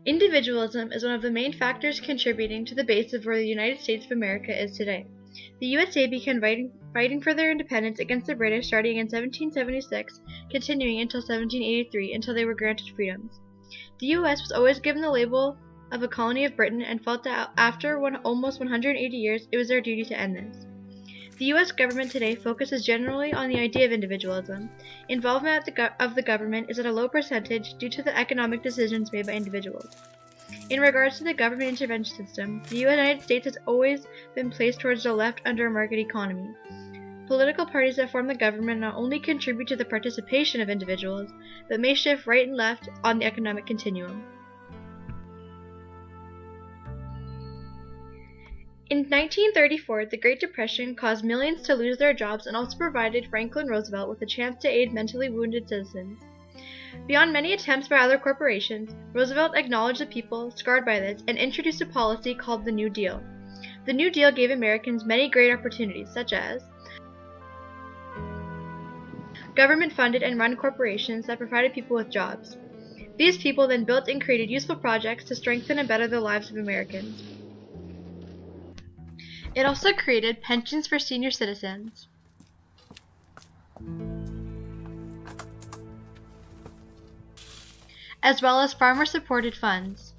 Individualism is one of the main factors contributing to the base of where the United States of America is today. The USA began fighting for their independence against the British starting in 1776, continuing until 1783 until they were granted freedoms. The US was always given the label of a colony of Britain and felt that after almost 180 years it was their duty to end this. The U.S. government today focuses generally on the idea of individualism. Involvement of the government is at a low percentage due to the economic decisions made by individuals. In regards to the government intervention system, the United States has always been placed towards the left under a market economy. Political parties that form the government not only contribute to the participation of individuals, but may shift right and left on the economic continuum. In 1934, the Great Depression caused millions to lose their jobs and also provided Franklin Roosevelt with a chance to aid mentally wounded citizens. Beyond many attempts by other corporations, Roosevelt acknowledged the people scarred by this and introduced a policy called the New Deal. The New Deal gave Americans many great opportunities, such as government-funded and run corporations that provided people with jobs. These people then built and created useful projects to strengthen and better the lives of Americans. It also created pensions for senior citizens, as well as farmer-supported funds.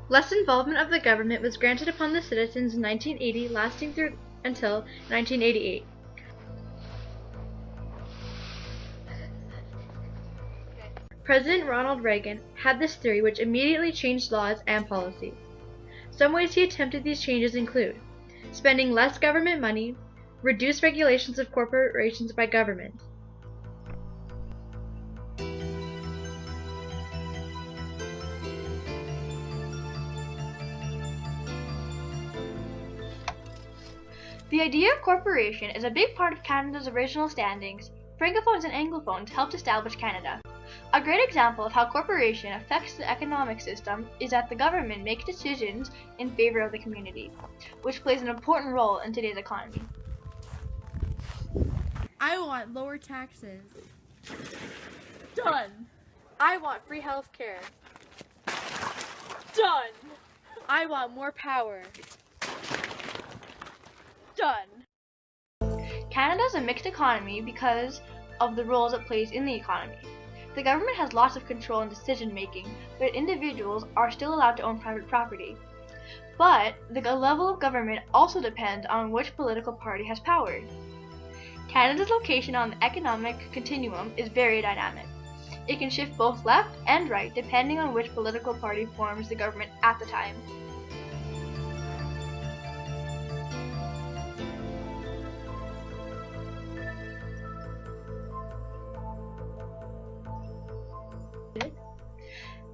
Less involvement of the government was granted upon the citizens in 1980, lasting through until 1988. President Ronald Reagan had this theory which immediately changed laws and policies. Some ways he attempted these changes include spending less government money, reduce regulations of corporations by government, The idea of corporation is a big part of Canada's original standings. Francophones and Anglophones helped establish Canada. A great example of how corporation affects the economic system is that the government makes decisions in favor of the community, which plays an important role in today's economy. I want lower taxes. Done. I want free health care. Done. I want more power. Done. Canada is a mixed economy because of the roles it plays in the economy. The government has lots of control in decision making, but individuals are still allowed to own private property. But the level of government also depends on which political party has power. Canada's location on the economic continuum is very dynamic. It can shift both left and right depending on which political party forms the government at the time.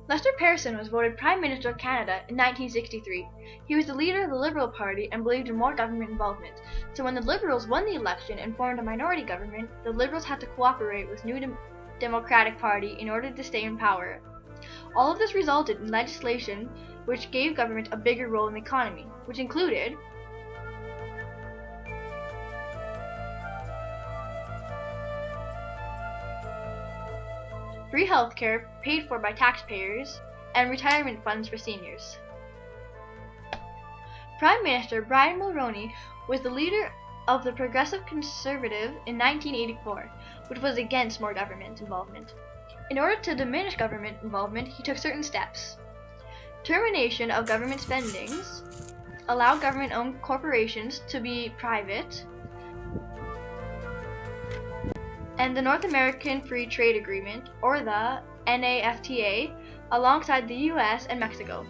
Lester Pearson was voted Prime Minister of Canada in 1963. He was the leader of the Liberal Party and believed in more government involvement. So when the Liberals won the election and formed a minority government, the Liberals had to cooperate with the new Democratic Party in order to stay in power. All of this resulted in legislation which gave government a bigger role in the economy, which included free healthcare paid for by taxpayers, and retirement funds for seniors. Prime Minister Brian Mulroney was the leader of the Progressive Conservative in 1984, which was against more government involvement. In order to diminish government involvement, he took certain steps. Termination of government spendings, allow government-owned corporations to be private, and the North American Free Trade Agreement, or the NAFTA, alongside the US and Mexico,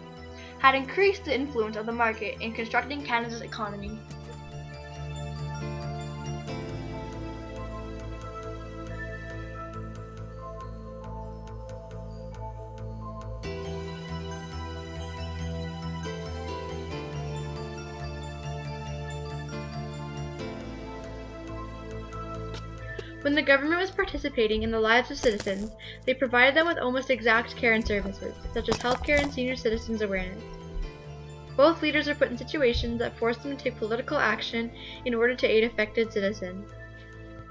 had increased the influence of the market in constructing Canada's economy. When the government was participating in the lives of citizens, they provided them with almost exact care and services, such as healthcare and senior citizens awareness. Both leaders were put in situations that forced them to take political action in order to aid affected citizens.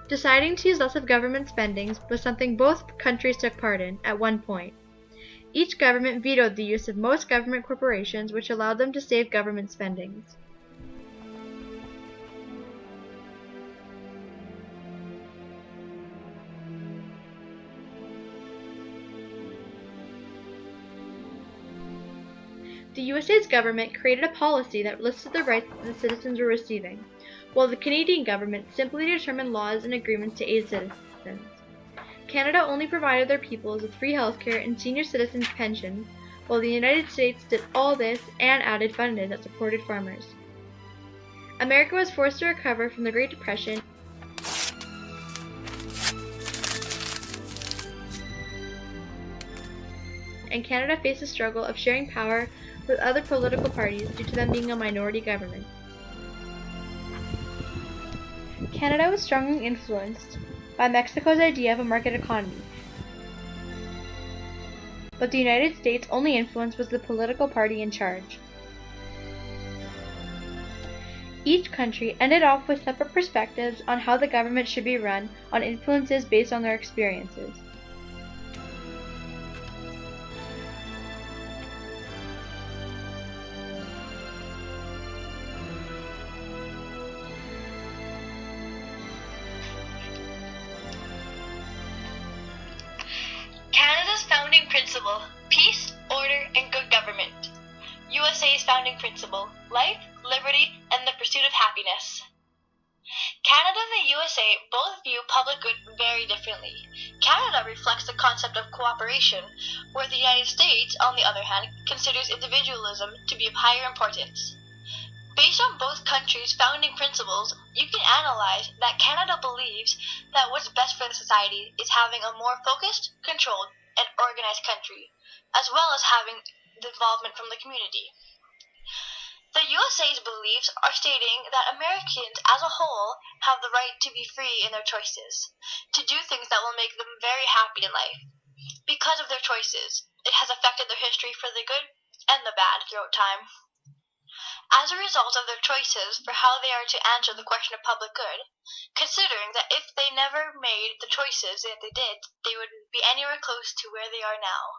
Deciding to use less of government spending was something both countries took part in at one point. Each government vetoed the use of most government corporations, which allowed them to save government spending. The USA's government created a policy that listed the rights that the citizens were receiving, while the Canadian government simply determined laws and agreements to aid citizens. Canada only provided their peoples with free healthcare and senior citizens' pensions, while the United States did all this and added funding that supported farmers. America was forced to recover from the Great Depression, and Canada faced the struggle of sharing power with other political parties due to them being a minority government. Canada was strongly influenced by Mexico's idea of a market economy, but the United States' only influence was the political party in charge. Each country ended off with separate perspectives on how the government should be run on influences based on their experiences. Canada's founding principle: peace, order, and good government. USA's founding principle: life, liberty, and the pursuit of happiness. Canada and the USA both view public good very differently. Canada reflects the concept of cooperation, where the United States, on the other hand, considers individualism to be of higher importance. Based on both countries' founding principles, you can analyze that Canada believes that what's best for the society is having a more focused, controlled, and organized country, as well as having the involvement from the community. The USA's beliefs are stating that Americans as a whole have the right to be free in their choices, to do things that will make them very happy in life. Because of their choices, it has affected their history for the good and the bad throughout time. As a result of their choices for how they are to answer the question of public good, considering that if they never made the choices that they did, they wouldn't be anywhere close to where they are now.